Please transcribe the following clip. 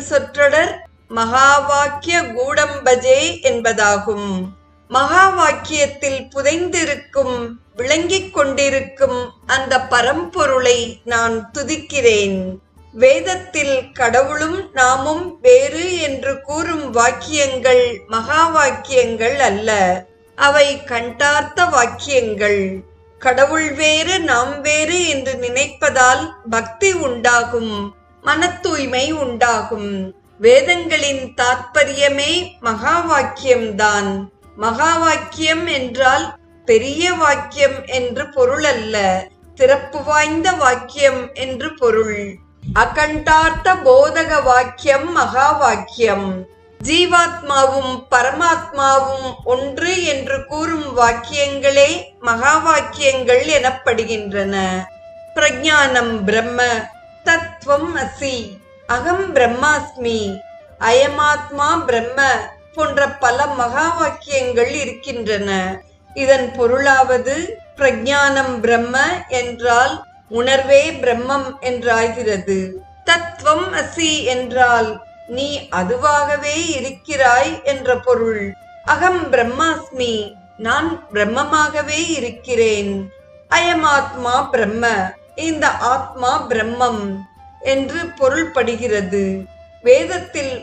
சொற்றொடர் மகா வாக்கிய கூடம்பஜே என்பதாகும். மகா வாக்கியத்தில் புதைந்திருக்கும் விளங்கிக் கொண்டிருக்கும் அந்த பரம்பொருளை நான் துதிக்கிறேன். வேதத்தில் கடவுளும் நாமும் வேறு என்று கூறும் வாக்கியங்கள் மகா வாக்கியங்கள் அல்ல, அவை கண்டார்த்த வாக்கியங்கள். கடவுள் வேறு நாம் வேறு என்று நினைப்பதால் பக்தி உண்டாகும், மன தூய்மை உண்டாகும். வேதங்களின் தாற்பயமே மகா வாக்கியம்தான். மகா வாக்கியம் என்றால் பெரிய வாக்கியம் என்று பொருள் அல்ல, சிறப்பு வாய்ந்த வாக்கியம் என்று பொருள். அகண்டார்த்த போதக வாக்கியம் மகா வாக்கியம். ஜீவாத்மாவும் பரமாத்மாவும் ஒன்று என்று கூறும் வாக்கியங்களே மகா வாக்கியங்கள் எனப்படுகின்றன. பிரஞானம் பிரம்ம, தத்துவம் அசி, அகம் பிரம்மாஸ்மி, அயமாத்மா பிரம்ம போன்ற பல மகா வாக்கியங்கள் இருக்கின்றன. இதன் பொருளாவது பிரஞானம் பிரம்ம என்றால் உணர்வே பிரம்மம் என்றாகிறது. தத்துவம் அசி என்றால் நீ அதுவாகவே இருக்கிறாய் என்ற பொருள். அகம் பிரம்மாஸ்மி, நான் பிரம்மமாகவே இருக்கிறேன். அயமாத்மா பிரம்ம, இந்த ஆத்மா பிரம்மம் என்று பொருள்படுகிறது. வேதத்தில்